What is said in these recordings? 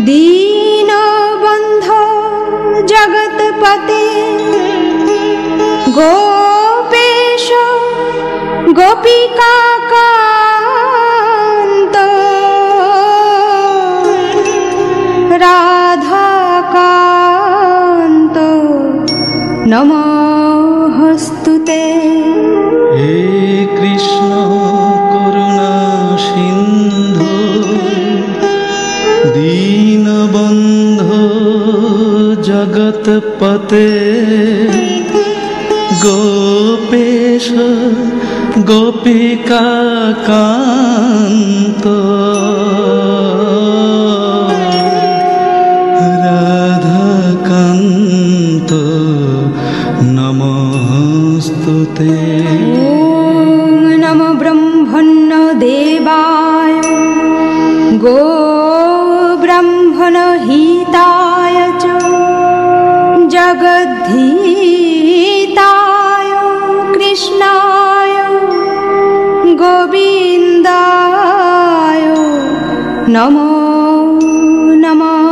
दीनबन्धो जगत्पते गोपेश गोपिकान्त राधाकान्त नमोस्तुते। हे कृष्ण करुणा सिन्धु दीनबन्धो जगत्पते गोपेश गोपिकान्त राधाकान्त नमोस्तुते। ॐ नमो ब्रह्मण्य देवाय गो ब्रह्मण हिताय च जगद्धिताय कृष्णाय गोविन्दाय नमो नमः।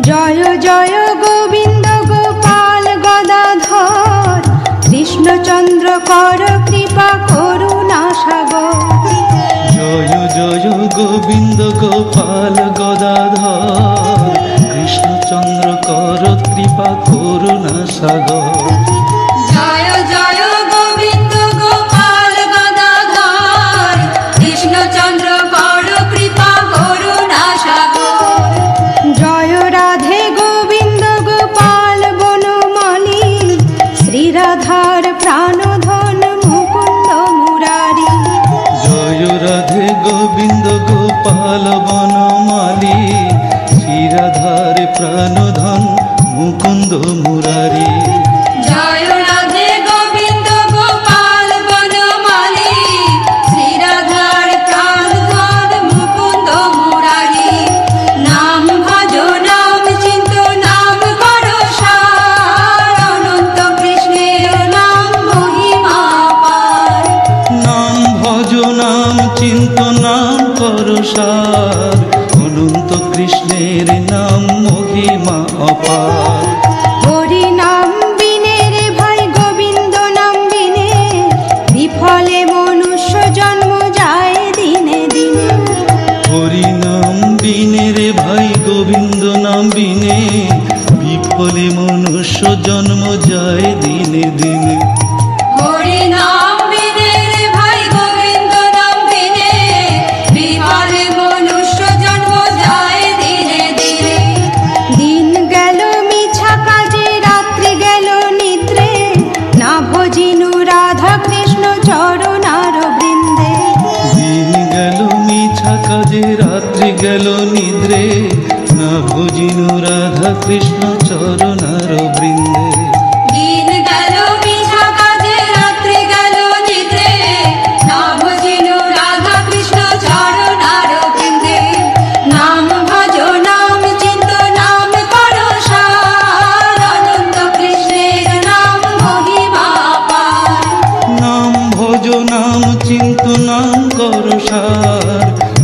जय जय गोविंद गोपाल गदाधर कृष्णचंद्र कर कृपा करुणा सागर। जय जय गोविंद गोपाल गदाधर कृष्णचंद्र कर कृपा करुणा सागर। जय जय गोविंद गोपाल गदाधर कृष्णचंद्र कर कृपा करुणा सागर। जय राधे गोविंद गोपाल बनमाली श्री राधार प्राणधन मुकुंद मुरारी। जय राधे गोविंद गोपाल बनमाली श्री राधार प्राणधन मुकुंद मुरारी। जय राधे गोविंद गोपाल बनमाली श्री राधार प्राणधन मुकुंद मुरारी। नाम भजो नाम चिंतो नाम करो सार अनंत कृष्णेर नाम महिमा पार। नाम भजो नाम चिंतो नाम करो सार अनंत कृष्णेर नाम महिमा अपार। हरि नाम बिने रे भाई गोविंद नाम बिने विफले मनुष्य जन्म जाए दिने दिने। हरि नाम बिने रे भाई गोविंद नाम बिने विफले मनुष्य जन्म जाए दिने दिने। हरि नाम बिने रे भाई गोविंद नाम बिने विफले मनुष्य जन्म जाए दिने दिने। दिन गेल मिछा काजे रात्रि गेल निद्रे ना भजिनु राधा कृष्ण चरणार बृंदे। दिन गेल मिछा काजे रात्रि गेल निद्रे ना भजिनु राधा कृष्ण चरणार बृंदे। दिन गेल मिछा काजे रात्रि गेल निद्रे ना भजिनु राधा कृष्ण चरणार बृंदे। नाम भजो नाम चिंतो नाम करो सार अनंत कृष्णेर नाम महिमा पार। नाम भजो नाम चिंतो नाम करो सार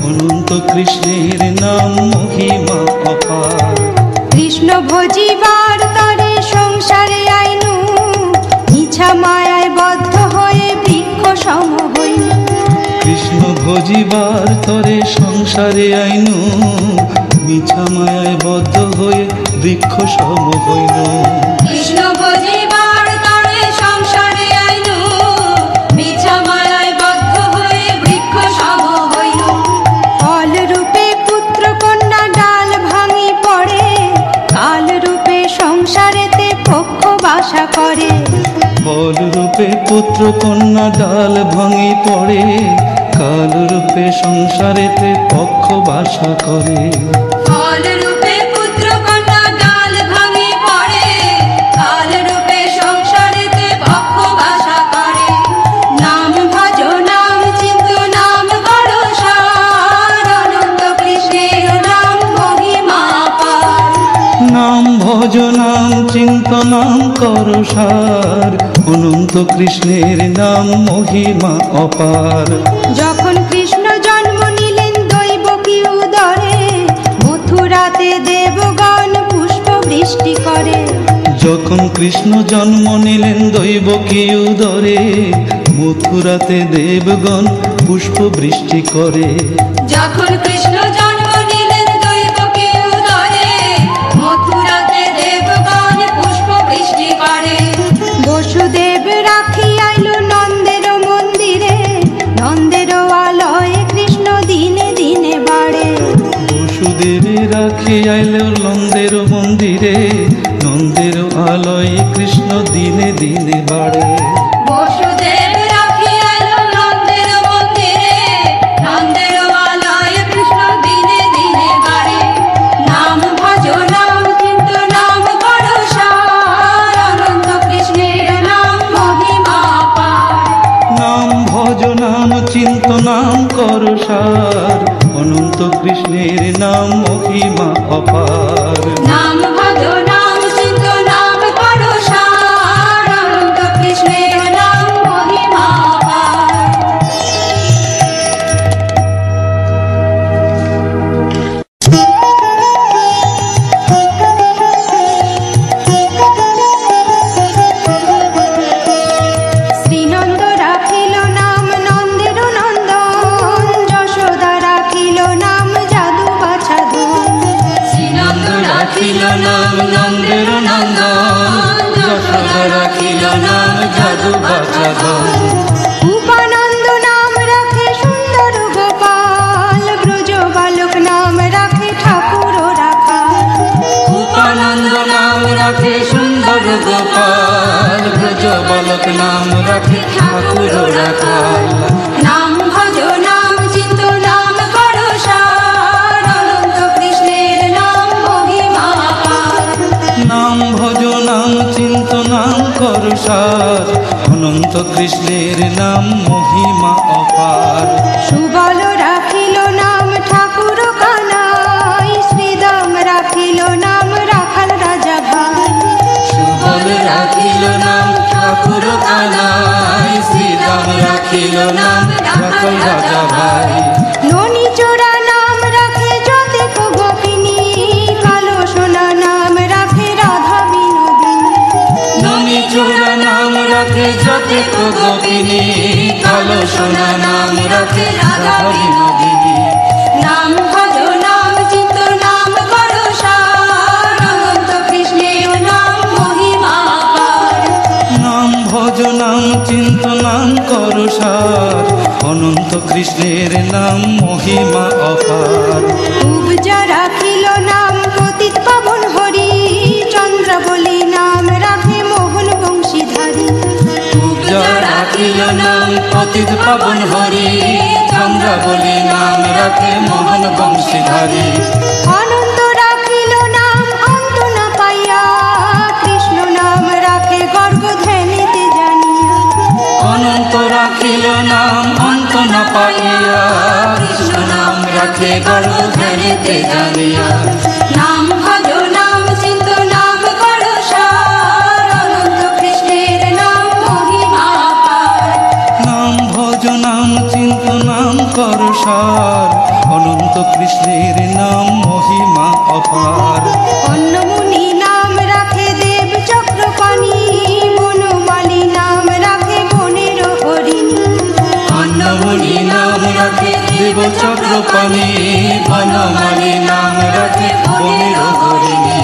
अनंत कृष्णेर नाम महिमा अपार। कृष्ण भजिबार तरे संसारे आइनु इच्छा मायाय बद्ध हये बृक्ष सम हइनु। कृष्ण भजिबार तरे संसारे आइनु मिछा मायाय बद्ध हये बृक्ष सम हइनु। कृष्ण भजिबार तरे संसारे आइनु मिछा मायाय बद्ध हये बृक्ष सम हइनु। फल रूपे पुत्र कन्या डाल भांगी पड़े काल रूपे संसारेते पक्ष बासा करे। फल रूपे पुत्र कन्या डाल भांगी पड़े काल रूपे संसारेते पक्ष बासा करे। फल रूपे पुत्र कन्या डाल भांगी पड़े काल रूपे संसारेते पक्ष बासा करे। नाम भजो नाम चिंतो नाम करो सार अनंत कृष्णेर नाम महिमा पार। नाम भज नाम चिंत নাম করো সার, অনন্ত কৃষ্ণের নাম মহিমা অপার। যখন কৃষ্ণ জন্ম নিলেন দৈবকী উদরে, মথুরাতে দেবগণ পুষ্প বৃষ্টি করে। যখন কৃষ্ণ জন্ম নিলেন দৈবকী উদরে, মথুরাতে দেবগণ পুষ্প বৃষ্টি করে। যখন কৃষ্ণ জন্ম নিলেন দৈবকী উদরে, মথুরাতে দেবগণ পুষ্প বৃষ্টি করে। বসুদেব রাখি আইল নন্দের মন্দিরে, নন্দের আলয়ে কৃষ্ণ দিনে দিনে বাড়ে। বসুদেব রাখি আইল নন্দের মন্দিরে, নন্দের আলয়ে কৃষ্ণ দিনে দিনে বাড়ে। বসুদেব রাখি আইল নন্দের মন্দিরে, নন্দের আলয়ে কৃষ্ণ দিনে দিনে বাড়ে। নাম ভজ নাম চিন্ত নাম করো সার, অনন্ত কৃষ্ণের নাম মহিমা অপার। নাম ভজ নাম চিন্ত নাম করো সার, অনন্ত কৃষ্ণের নাম মহিমা অপার। নাম ভজ নাম চিন্ত নাম করো সার, অনন্ত কৃষ্ণের নাম মহিমা অপার। শ্রীনন্দ রাখিল নাম নন্দের নন্দন, যশোদা রাখিল নাম যাদু বাছাধন। শ্রীনন্দ রাখিল নাম নন্দের নন্দন, যশোদা রাখিল নাম যাদু বাছাধন। উপানন্দ নাম রাখে সুন্দর গোপাল, ব্রজ বালক নাম রাখে ঠাকুর রাখাল। উপানন্দ নাম রাখে সুন্দর গোপাল, ব্রজ বালক নাম রাখে ঠাকুর রাখাল। নাম ভজ নাম চিন্ত নাম করো সার, অনন্ত কৃষ্ণের নাম মহিমা অপার। নাম ভজ নাম চিন্ত নাম করো সার, অনন্ত কৃষ্ণের নাম মহিমা অপার। সুবল রাখিল নাম ঠাকুর কানাই, শ্রীদাম রাখিল নাম রাখাল রাজা ভাই। সুবল রাখিল নাম ঠাকুর কানাই, শ্রীরাম রাখিল নাম রাখাল রাজা ভাই। ননি চোরা নাম রাখে যতেক গোপিনী, কালো সোনা নাম রাখে রাধা বিনোদিনী। ননি চোরা নাম রাখে যতেক গোপিনী, কালো সোনা নাম রাখে রাধা বিনোদিনী। নাম ভজ নাম চিন্ত নাম করো সার, অনন্ত কৃষ্ণের নাম মহিমা অপার। নাম ভজ নাম চিন্ত নাম করো সার, অনন্ত কৃষ্ণের নাম মহিমা অপার। উপজা রাখিল নাম পতিত পাবন হরি, চন্দ্র বলি নাম রাখে মোহন বংশীধারী। পূজা রাখিল নাম পতিত পাবন হরি, চন্দ্রাবলী নাম রাখে মোহন বংশীধারী। আনন্দ রাখিল নাম অন্ত না পাইয়া, কৃষ্ণ নাম রাখে গর্ব ধ্যানিতে জানিয়া। অনন্ত রাখিল নাম অন্ত না পাইয়া, কৃষ্ণ নাম রাখে গর্ব ধ্যানিতে জানিয়া। নাম ভজ নাম চিন্ত নাম করো সার, অনন্ত কৃষ্ণের নাম মহিমা অপার। নাম ভজ নাম চিন্ত নাম করো সার, অনন্ত কৃষ্ণের নাম মহিমা অপার। অন্নমুনি নাম রাখে দেব চক্রপাণি, বনমালী নাম রাখে বনের হরিণী। অন্নমণি নাম রাখে দেব চক্রপাণি, বনমালী নাম রাখে বনের হরিণী।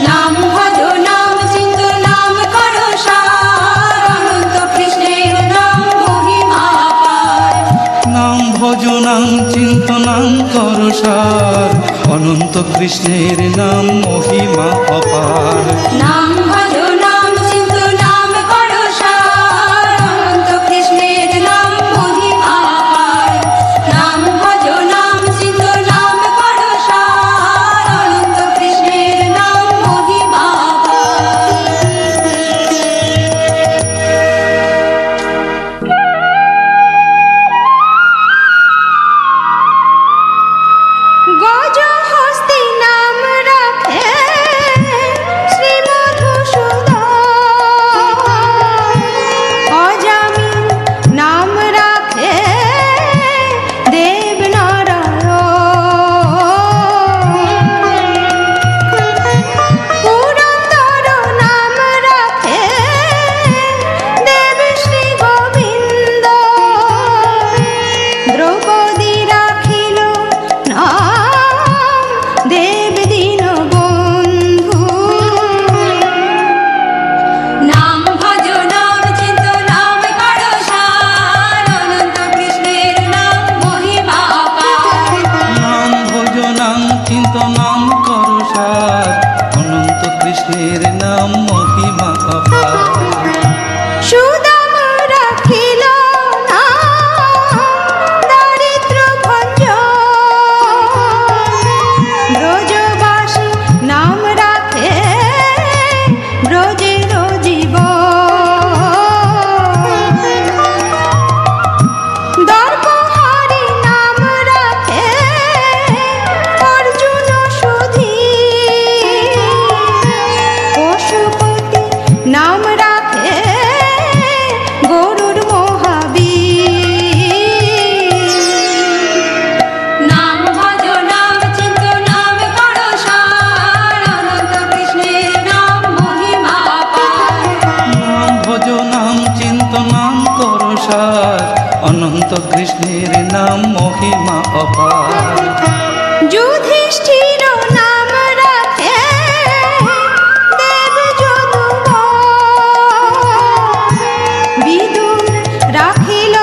নাম ভজ নাম চিন্ত নাম করো সার, অনন্ত কৃষ্ণের নাম মহিমা অপার। নাম ভজ নাম চিন্ত নাম করো সার, অনন্ত কৃষ্ণের নাম মহিমা অপার। নাম ভজ নাম চিন্ত নাম করো সার, অনন্ত কৃষ্ণের নাম মহিমা অপার। নাম ভজ নাম চিন্ত নাম করো সার, অনন্ত কৃষ্ণের নাম মহিমা অপার। গজ হস্তি নাম রাখে শ্রী মধুসূদন। মহিমা অপার। যুধিষ্ঠির নাম রাখে দেব যদুবর, বিদুর রাখিল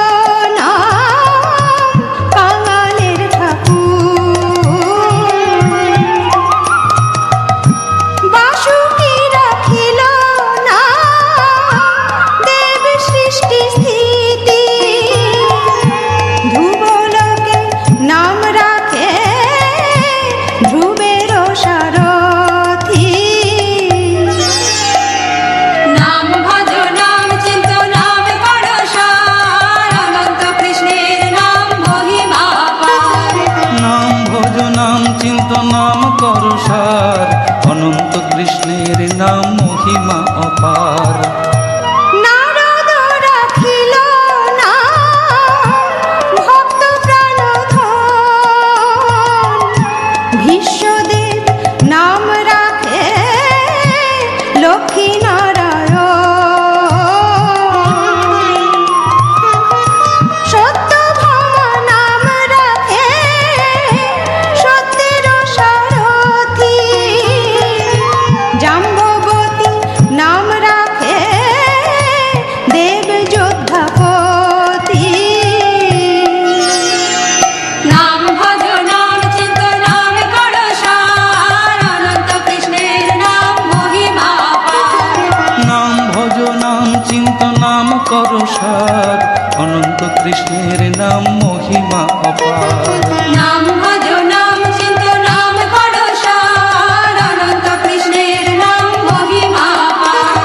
নাম কাঙালের ঠাকুর, বাসুকি রাখিল নাম দেব সৃষ্টি স্থিতি, ধ্রুবলোকে নাম রাখে ধ্রুবের সারথি। নাম ভজ নাম চিন্ত নাম করো সার, অনন্ত কৃষ্ণের নাম মহিমা অপার। নাম ভজ নাম চিন্ত নাম কর সার, অনন্ত কৃষ্ণের নাম মহিমা অপার। নারদ রাখিল নাম ভক্ত প্রাণধন, ভীষ্মদেব নাম রাখে লক্ষ্মী নারায়ণ, সত্যভামা নাম রাখে সত্যের সারথি, জাম্ববতী নাম রাখে দেব যোদ্ধাপতি। নাম ভজ নাম চিন্ত নাম করো সার, অনন্ত কৃষ্ণের নাম মহিমা অপার। নাম ভজ নাম চিন্ত নাম কর সার, অনন্ত কৃষ্ণের নাম মহিমা অপার। নাম ভজ নাম চিন্ত নাম করো সার, অনন্ত কৃষ্ণের নাম মহিমা অপার।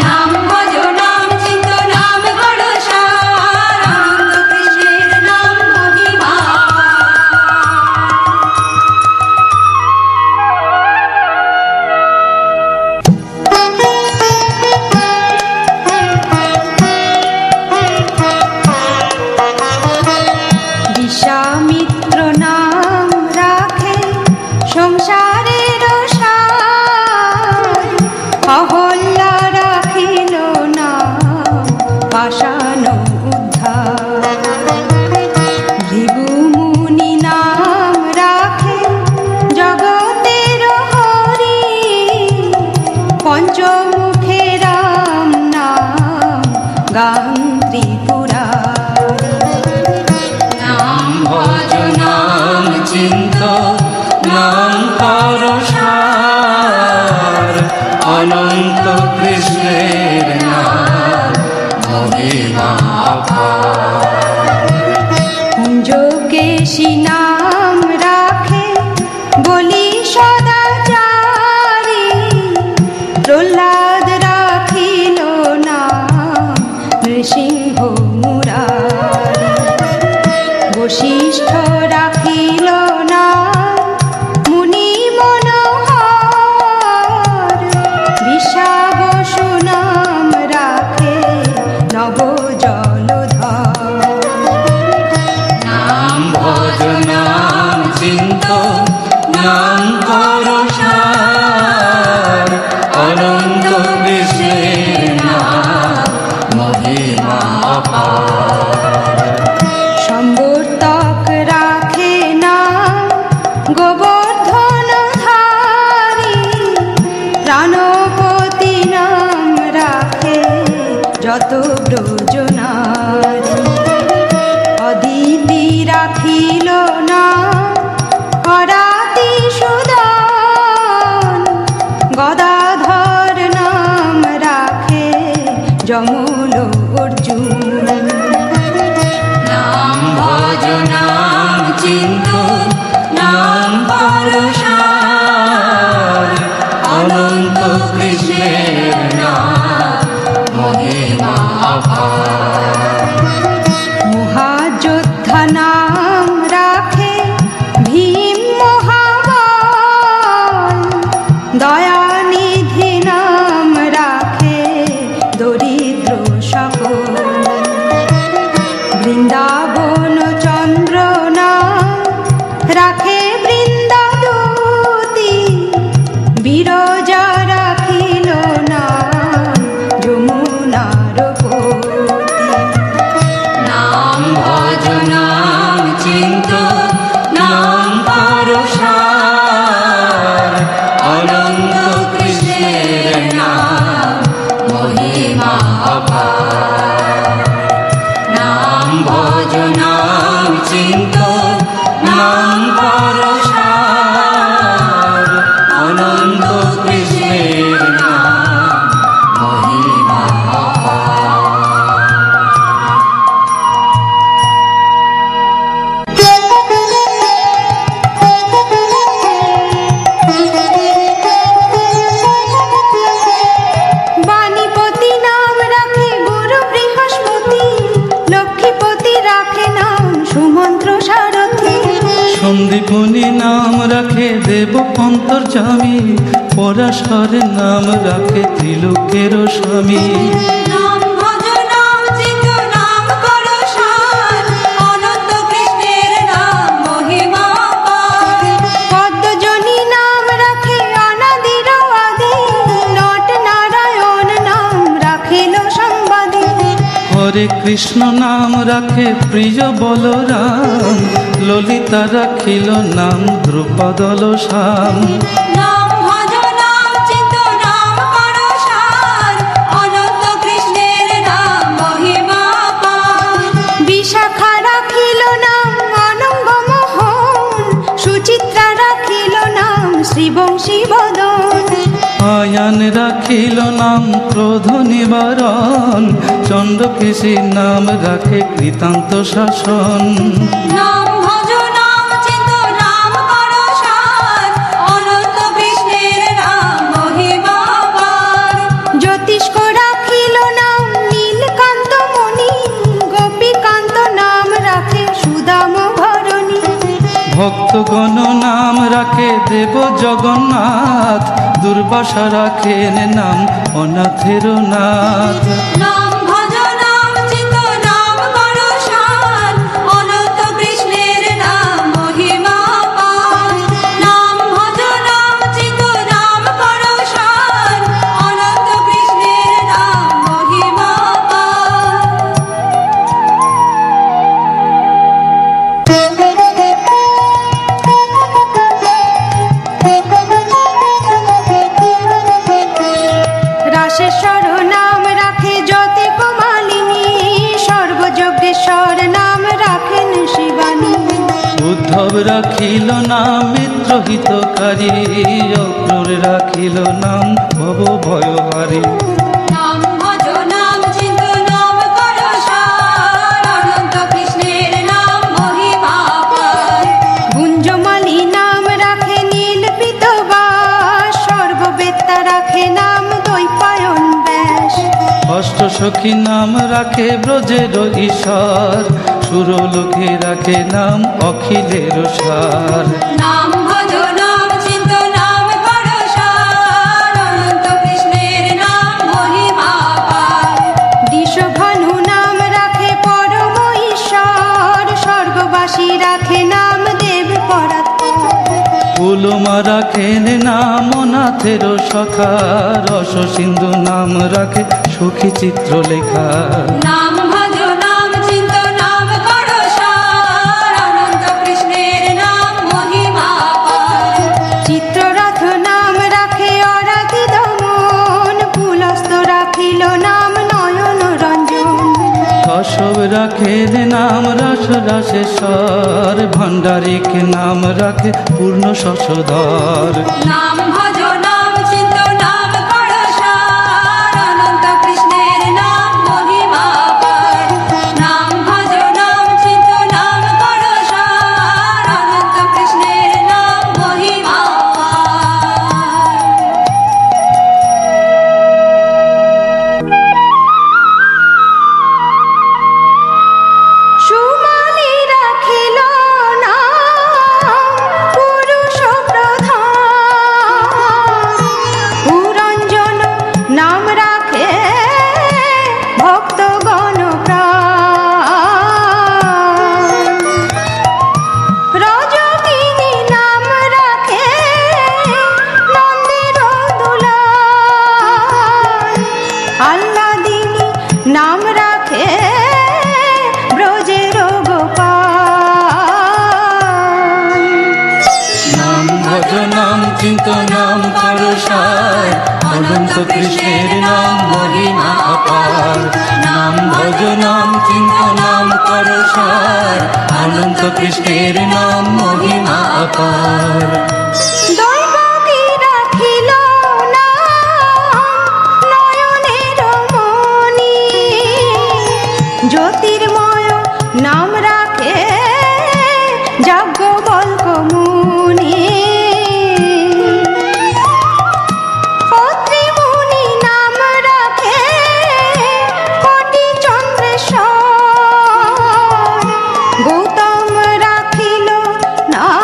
নাম ভজ নাম চিন্ত নাম করো সার, অনন্ত কৃষ্ণের নাম মহিমা বিশ্বামিত্র নাম রাখে সংসারের সার, অহল্যা রাখিল নাম পাষাণ উদ্ধার, ভৃগু মুনি নাম রাখে জগতের হরি, পঞ্চমুখে রাম নাম গান ত্রিপুরারি। নাম ভজ নাম চিন্ত নাম কর সার, অনন্ত কৃষ্ণের নাম মহিমা অপার। কুঞ্জকেশী নাম রাখে বলি সদাচারী, প্রহ্লাদ রাখিল নাম নৃসিংহ মুরারি, বশিষ্ঠ রাখিল নাম মুনি মনোহর, বিশ্বাবসু নাম রাখে নব জলধর। নাম ভজ নাম চিন্ত নাম কর সার, অনন্ত কৃষ্ণের নাম মহিমা অপার। সম্বর্তক সন্দীপনী নাম রাখে দেব অন্তর্যামী, পরাশরের নাম রাখে ত্রিলোকের স্বামী। নাম ভজ নাম চিন্ত নাম করো সার, অনন্ত কৃষ্ণের নাম মহিমা অপার। পদ্মজনী নাম রাখে অনাদির আদি, নট নারায়ণ নাম রাখিল সম্বাদী। হরে কৃষ্ণ নাম রাখে প্রিয় বলরাম, ললিতা রাখিল নাম দ্রুপদল শ্যাম। নাম ভজ নাম চিন্ত নাম করো সার, অনন্ত কৃষ্ণের নাম মহিমা অপার। বিশাখা রাখিল নাম অনঙ্গ মোহন, সুচিত্রা রাখিল নাম শ্রীবংশী বদন। আয়ান রাখিল নাম ক্রোধ নিবারণ, চন্দ্রকেশীর নাম রাখে কৃতান্ত শাসন। নাম ভজ নাম চিন্ত নাম করো সার, অনন্ত কৃষ্ণের নাম মহিমা অপার। জ্যোতিষ্ক রাখিল নাম নীলকান্ত মণি, গোপীকান্ত নাম রাখে সুদাম ভরণী। ভক্তগণ নাম রাখে দেব জগন্নাথ, দুর্বাসা রাখেন নাম অনাথের নাথ। নাম ভজ নাম চিন্ত নাম করো সার, অনন্ত কৃষ্ণের নাম মহিমা অপার। নাম ভজ নাম চিন্ত নাম করো সার, অনন্ত কৃষ্ণের নাম মহিমা রাশেশ্বর নাম রাখে জ্যোতি কুমালিনী, সর্বযজ্ঞেশ্বর নাম রাখেন শিবানী। উদ্ধব রাখিল নাম মিত্রহিতকারী, অক্রূর রাখিল নাম ভব ভয়হারী। নাম ভজ নাম চিন্ত নাম করো সার, অনন্ত কৃষ্ণের নাম মহিমা অপার। গুঞ্জমালী নাম রাখে নীলপিত বাস, সর্ববেত্তা রাখে নাম দ্বৈপায়ন ব্যাস। অষ্টসখী নাম রাখে ব্রজের ঈশ্বর, সুরলোকে রাখে নাম অখিলের সার। নাম ভজ নাম চিন্ত নাম করো সার, অনন্ত কৃষ্ণের নাম মহিমা অপার। দিশভানু নাম রাখে পরম ঈশ্বর, স্বর্গবাসী রাখে নাম দেব পরাৎপর। ফুলমা রাখেন নাম অনাথের সখা, রস সিন্ধু নাম রাখে সখী চিত্রলেখা। নাম ভজ নাম চিন্ত নাম করো সার, অনন্ত কৃষ্ণের নাম মহিমা অপার। চিত্ররথ নাম রাখে অরাধি দমন, পুলস্ত রাখিল নাম নয়ন রঞ্জন। কশব রাখেন নাম রস রাসেশ্বর, ভাণ্ডারিক নাম রাখে পূর্ণ শশধর। নাম ভজ নাম চিন্ত নাম করো সার, অনন্ত কৃষ্ণের নাম মহিমা অপার। নাম ভজ নাম চিন্ত নাম করো সার, অনন্ত কৃষ্ণের নাম মহিমা অপার। সুমালি রাখিল নাম পুরুষ প্রধান, পুরঞ্জন নাম রাখে ভক্তগণ প্রাণ। রজকিনী নাম রাখে নন্দের দুলাল, আহ্লাদিনী নাম রাখে ব্রজের গোপাল। নাম ভজ নাম চিন্ত নাম করো সার, অনন্ত কৃষ্ণের নাম মহিমা অপার। নাম ভজ নাম চিন্ত নাম করো সার, অনন্ত কৃষ্ণের নাম মহিমা অপার। দৈবকী রাখিল নাম নয়নের মণি, জ্যোতির্ময় নাম রাখে যাজ্ঞবল্ক মুনি। অত্রিমুনি নাম রাখে কোটি চন্দ্রেশ্বর, গৌতম রাখিল নাম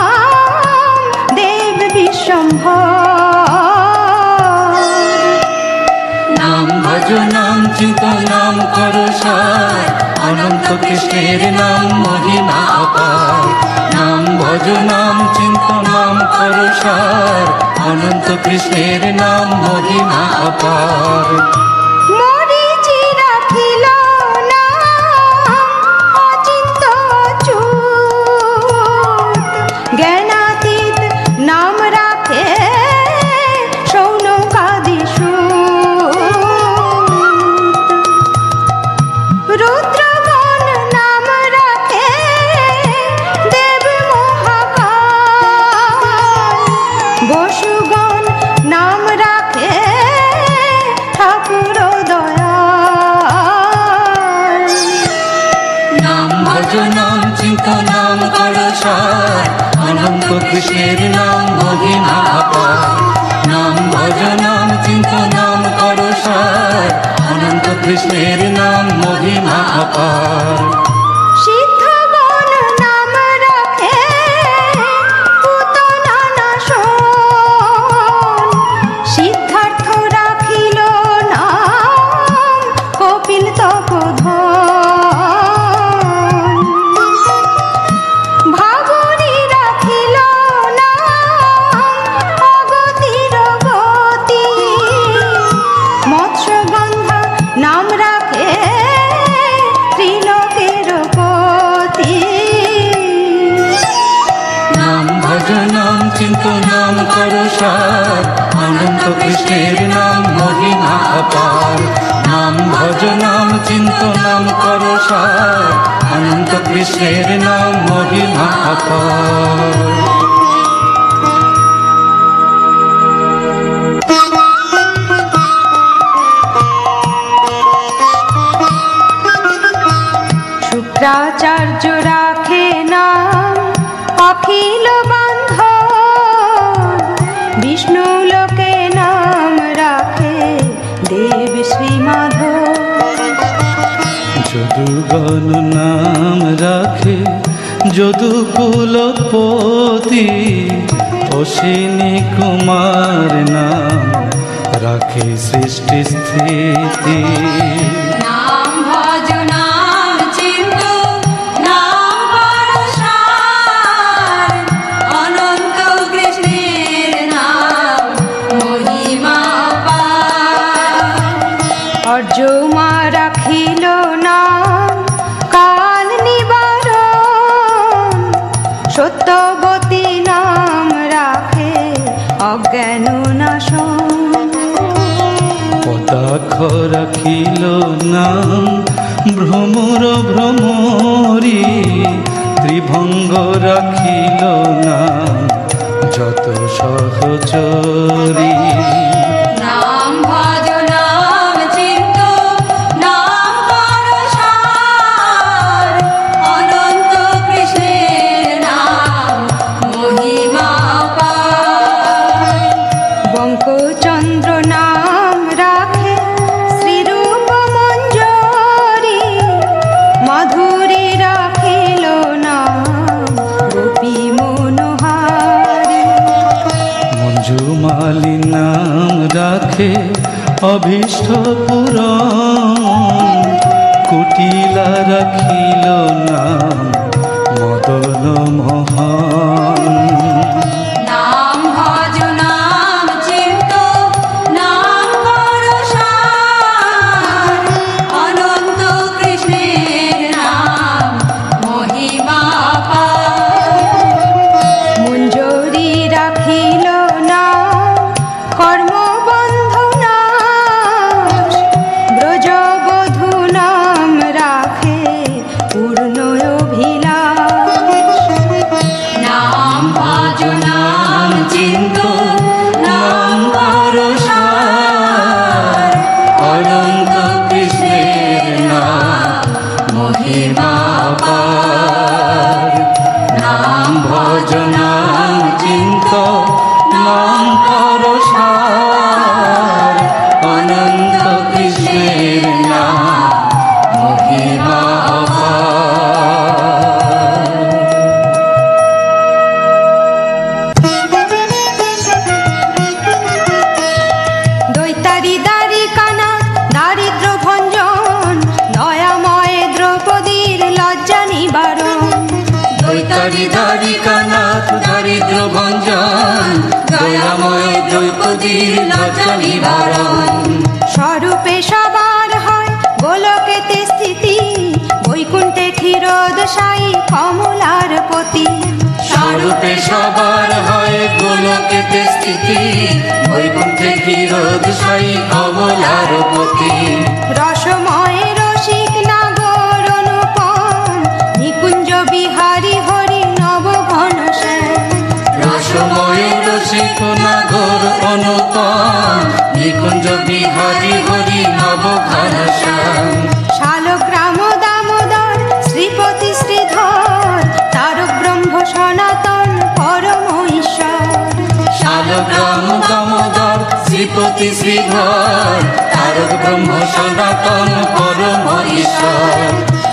চিন্ত নাম করো সার, অনন্ত কৃষ্ণের নাম মহিমা অপার। নাম ভজ নাম চিন্ত নাম করো সার, অনন্ত কৃষ্ণের নাম মহিমা অপার। মরিচি রাখিল নাম অচিন্ত অচ্যুত, জ্ঞানাতীত নাম রাখে শৌনকাদি সুত। রুদ্রগণ নাম রাখে দেব মহাকাল, বসুগণ নাম রাখে ঠাকুর দয়াল। নাম ভজ নাম চিন্ত নাম করো সার, অনন্ত কৃষ্ণের নাম মহিমা অপার। নাম ভজ নাম চিন্ত নাম করো সার, অনন্ত কৃষ্ণের নাম মহিমা অপার। সিদ্ধগণ নাম রাখে পুতনা নাশন, সিদ্ধার্থ রাখিল নাম কপিল তপোধন। ভাবরী রাখিল নাম অগতির গতি, মৎস্যগন্ধা নাম রাখে ত্রিলোকের পতি। নাম ভজ নাম চিন্ত নাম করো সার, অনন্ত কৃষ্ণের নাম মহিমা অপার। নাম ভজ নাম চিন্ত নাম করো সার, অনন্ত কৃষ্ণের নাম মহিমা অপার। শুক্রাচার্য রাখে নাম অখিল বান্ধব, বিষ্ণু লোকে নাম রাখে দেব শ্রী মাধব। যদুগণ নাম রাখে যদুকুলপতি, অশ্বিনী কুমার নাম রাখে সৃষ্টি স্থিতি। নাম ভজ নাম চিন্ত নাম করো সার, অনন্ত কৃষ্ণের নাম মহিমা অপার। অর্জমা রাখিল নাম কাল নিবারণ, সত্যবতী নাম রাখে অজ্ঞান নাশন। পদাক্ষ রাখিল নাম ভ্রমর ভ্রমরি, ত্রিভঙ্গ রাখিল নাম যত সহচরী। নাম ভজ নাম চিন্ত নাম করো সার, অনন্ত কৃষ্ণের নাম মহিমা অপার। বঙ্কচন্দ্র নাম রাখে শ্রীরূপ মঞ্জরি, মাধুরী রাখিল নাম গোপী মনোহারী। মঞ্জুমালি নাম রাখে অভীষ্ট পুরন, কুটিলা রাখিল নাম মদন মোহন। নাম ভজ নাম চিন্ত নাম করো সার, অনন্ত কৃষ্ণের নাম মহিমা অপার। মঞ্জরি রাখিল নাম কর্মবন্ধ নাশ, ব্রজবধূ নাম রাখে পূর্ণ অভিলাষ। নাম ভজ নাম চিন্ত নাম করো সার, অনন্ত কৃষ্ণের নাম মহিমা অপার। নাম ভজ নাম চিন্ত নাম করো সার, অনন্ত কৃষ্ণের নাম মহিমা অপার। দৈতারি দারি কানা দারিদ্র ভঞ্জন, অভিশাপ দারিদ্র ভঞ্জন, দয়াময় দ্রৌপদীর লজ্জা নিবারণ। স্বরূপে সবার হয় গোলকেতে স্থিতি, বৈকুণ্ঠে ক্ষীরোদশায়ী কমলার পতি। স্বরূপে সবার হয় গোলকেতে স্থিতি, বৈকুণ্ঠে ক্ষীরোদশায়ী কমলার পতি। রসময় রসিক নাগর অনুপম, নিকুঞ্জ বিহারী হরি নব ঘন শ্যাম। রসময় রসিক নাগর অনুপম, নিকুঞ্জ বিহারী হরি নব ঘন শ্যাম। শালগ্রাম দামোদর শ্রীপতি শ্রীধর, তারক ব্রহ্ম সনাতন পরম ঈশ্বর। শালগ্রাম দামোদর শ্রীপতি শ্রীধর, তারক ব্রহ্ম সনাতন পরম ঈশ্বর।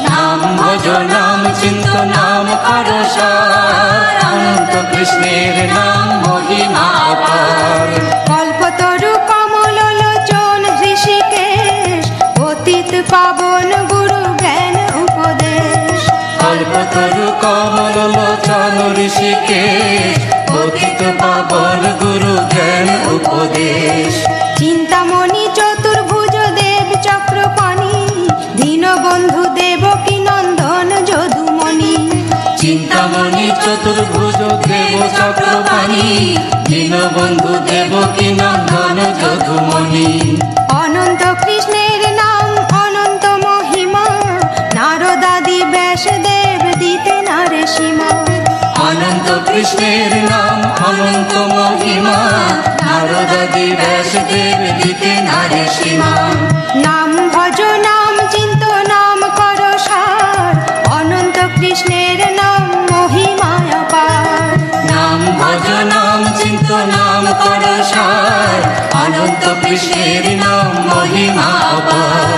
নাম ভজ নাম চিন্ত নাম কর সার, অনন্ত কৃষ্ণের নাম মহিমা অপার। কল্পতরু কমল লোচন ঋষিকেশ, পতিত পাবন গুরু জ্ঞান উপদেশ। কল্পতরু কমল লোচন ঋষিকেশ, পতিত পাবন গুরু জ্ঞান উপদেশ। চিন্তামণি চতুর্ভুজ দেব চক্রপাণি, দীনবন্ধু দেবকী নন্দন যদুমণি। চিন্তামণি চতুর্ভুজ দেব চক্রপাণি, দীনবন্ধু দেবকী নন্দন যদুমণি। অনন্ত কৃষ্ণের নাম অনন্ত মহিমা, নারদাদি ব্যাসদেব দিতে নারে সীমা। অনন্ত কৃষ্ণের নাম অনন্ত মহিমা, নারদাদি ব্যাসদেব দিতে নারে সীমা। নাম ভজ নাম চিন্ত নাম কর সার, অনন্ত কৃষ্ণের নাম মহিমা অপার। নাম ভজ নাম চিন্ত নাম কর সার, অনন্ত কৃষ্ণের নাম মহিমা অপার।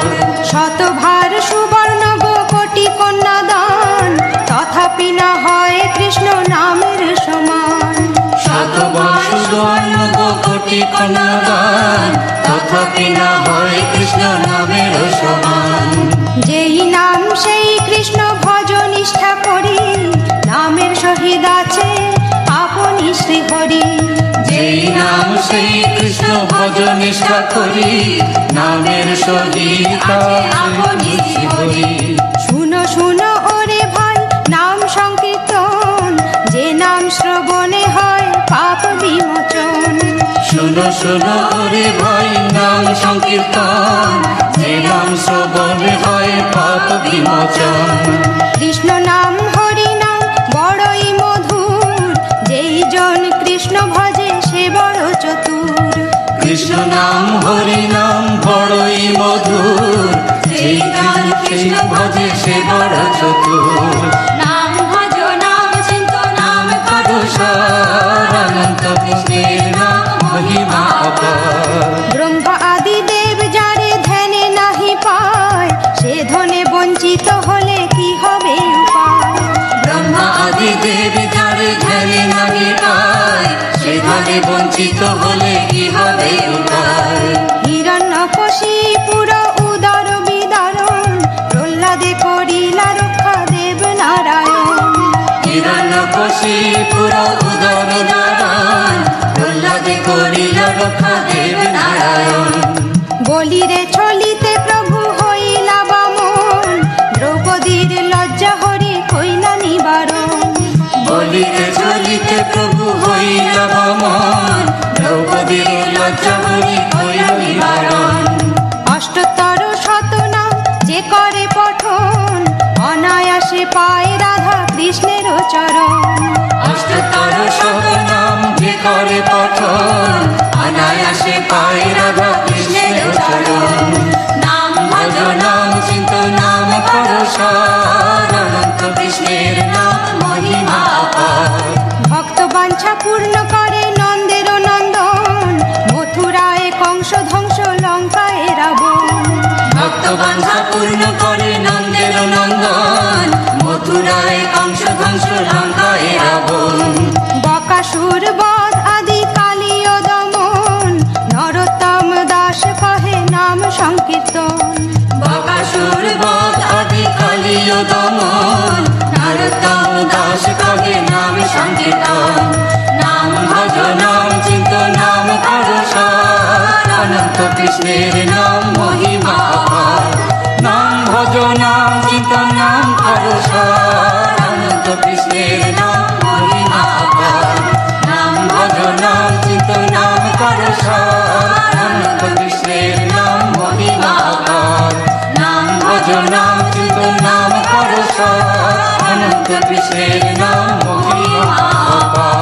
শতভার সুবর্ণ গো কোটি কন্যাদান, তথাপি না হয় কৃষ্ণ নামের সমান। শতবার সুবর্ণ কোটি কন্যাদান, তথাপি না হয় কৃষ্ণ নামের সমান। যেই নাম সেই কৃষ্ণ ভজ নিষ্ঠা করি, নামের সহিত আছে আপনি শ্রীহরি। যেই নাম সেই কৃষ্ণ ভজ নিষ্ঠা করি, নামের সহিত আপনি শ্রীহরি। শুনো শুনো ওরে ভাই নাম সংকীর্তন, যে নাম শ্রবণে হয় পাপ বিমোচন। শুনো শুনো রে ভাই নাম সংকীর্তন, যে নাম শ্রবণে হয় পাপ বিমোচন। কৃষ্ণ নাম হরি নাম বড়ই মধুর, যেই জন কৃষ্ণ ভজে সে বড় চতুর। কৃষ্ণ নাম হরি নাম বড়ই মধুর, যেই জন কৃষ্ণ ভজে সে বড় চতুর। নাম ভজ নাম চিন্ত নাম কর সার, অনন্ত কৃষ্ণের নাম মহিমা অপার। ব্রহ্মা আদি দেব যারে ধ্যানে নাহি পায়, সে ধনে বঞ্চিত হলে কি হবে উপায়। ব্রহ্মা আদি দেব যারে ধ্যানে নাহি পায়, সে ধনে বঞ্চিত হলে কি হবে উপায়। হিরণ্যকশিপুর উদর বিদারণ, প্রহ্লাদে করিলা রক্ষা দেব নারায়ণ। হিরণ্যকশিপুর উদর নারায়ণ, প্রহ্লাদে করিল রক্ষা দেব নারায়ণ। বলিরে ছলিতে প্রভু হইলা বামন, দ্রৌপদীর লজ্জা হরি কইলা নিবারণ। বলিতে চলিতে প্রভু হইল বামন, দ্রৌপদীর লজ্জা হরি হইল নিবারণ। অষ্টোত্তর শতনাম যে করে পঠন, অনায়াসে পায় রাধা কৃষ্ণের চরণ। অষ্টোত্তর শতনাম যে করে পঠন, অনায়াসে পায় রাধা কৃষ্ণের চরণ। নাম ভজ নাম চিন্ত নাম কর সার, অনন্ত কৃষ্ণের নাম মহিমা অপার। ভক্ত বাঞ্ছা পূর্ণ করে নন্দের নন্দন, মথুরায় কংস ধ্বংস লঙ্কায় রাবণ। ভক্ত বাঞ্ছা পূর্ণ করে নন্দের নন্দন, মথুরায় কংস ধ্বংস লঙ্কায় রাবণ। বকাসুর বধ আদি কালীয় দমন, নরোত্তম দাস কহে নাম সংকীর্তন। বকাসুর বধ আদি কালীয় দমন, নরোত্তম দাস কহে নাম সংকীর্তন। কৃষ্ণের নাম মহিমা অপার। নাম ভজ নাম চিন্তন নাম করো সার, অনন্ত কৃষ্ণের নাম মহিমা অপার। নাম ভজ নাম চিন্তন নাম করো সার, অনন্ত কৃষ্ণের নাম মহিমা অপার। নাম ভজ নাম চিন্তন নাম করো সার, অনন্ত কৃষ্ণের নাম মহিমা অপার।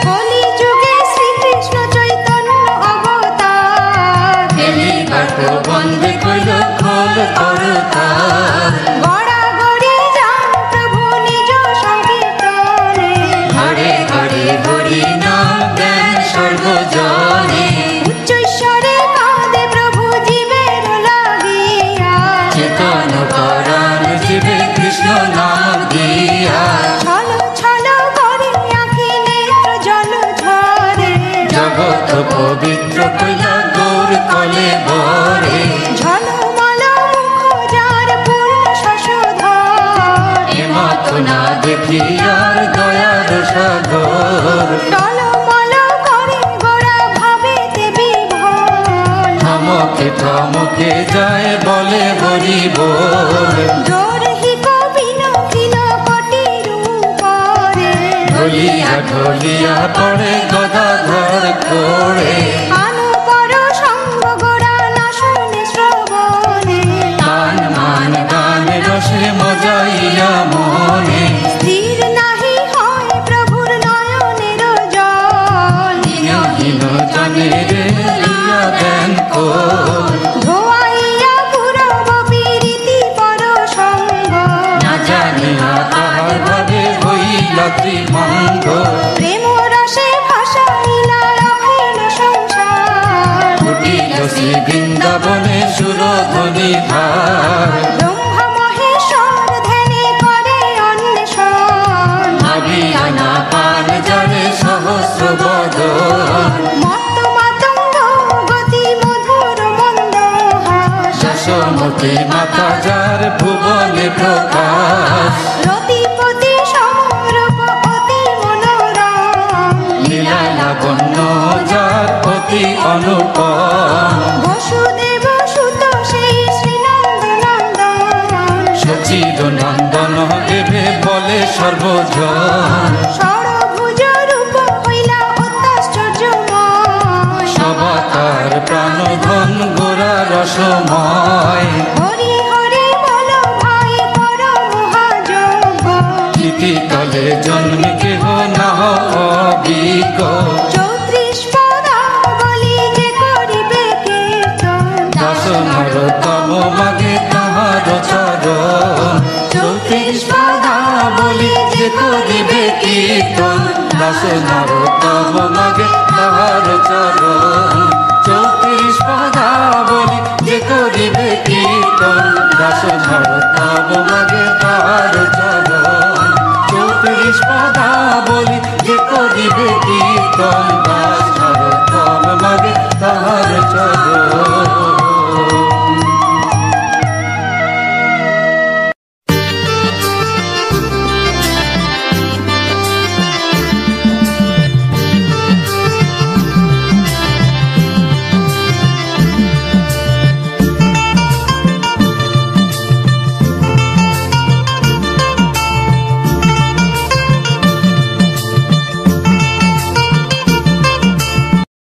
কলিযুগে শ্রীকৃষ্ণ চৈতন্য অবতার, বন্ধে কইল খোল করতার। গড়াগড়ি যান প্রভু নিজ সংকীর্তনে, ঘরে ঘরে হরি নাম দেন সর্বজনে। উচ্চৈশ্বরে কাঁদে প্রভু জীবের লাগিয়া, চেতন পরাণ জীবে কৃষ্ণ নাম দিয়া। ছল ছল করে আঁখি নেত্র জল ঝরে, জগৎ পবিত্র কইল গৌর কলে বরে। ঝলমল মুখ যার পূর্ণ শশধর, এমত না দেখি আর দয়ার সাগর। টলমল করে গোড়া ভাবেতে বিভোর, থমকে থমকে যায় বলে হরি বল। জোরহিক বিনখিল কটির উপরে, ঢলিয়া ঢলিয়া পড়ে গদাধর করে। আনুপর সঙ্গ গোড়া না শুনে শ্রবণে, গান মান গান রসে মজাইয়া মনে। স্থির নাহি হয় প্রভুর নয়নের জল, হীন জনে রে লিয়া দেন কোল। ধোয়াইয়া পুরব প্রীতি পর সঙ্গ, না জানিয়া তাহার ভাবে হইল ত্রিভঙ্গ। প্রেম রসে ভাসাইলা অখিল সংসার, কুটিল শ্রী বৃন্দাবনে সুরধ্বনি ধার। ব্রহ্মা মহেশ্বর ধ্যানে করে অন্বেষণ, ভাবিয়া না পান জানে সহস্র বদন। মত্ত মাতঙ্গ গতি মধুর মন্দহাস, যশোমতী মাতা যার ভুবনে প্রকাশ। রতিপতি সমরূপ অতি মনোরম, লীলা লাবণ্য যার অতি অনুপম। বসুদেব সুত সেই শ্রীনন্দনন্দন, সচির নন্দন দেবে বলে সর্বজন। ষড়ভুজ রূপ হইলা অত্যাশ্চর্যময়, সবাতার প্রাণধন গোরা রসময়। হরি হরি বল ভাই কর মহাযজ্ঞ, ক্ষিতিতলে জন্মে কেহ না অবিজ্ঞ। 34 পদাবলী যে করিবে কীর্তন, দাস নরতম মাগে তাহার চরণ। 34 পদাবলী যে করিবে কীর্তন, দাস নরতম মাগে তাহার চরণ। 34 পদাবলী যে করিবে কীর্তন, দাস নরতম মাগে তাহার চরণ। 34 পদাবলী যে করিবে কীর্তন, দাস নরতম মাগে তাহার চরণ।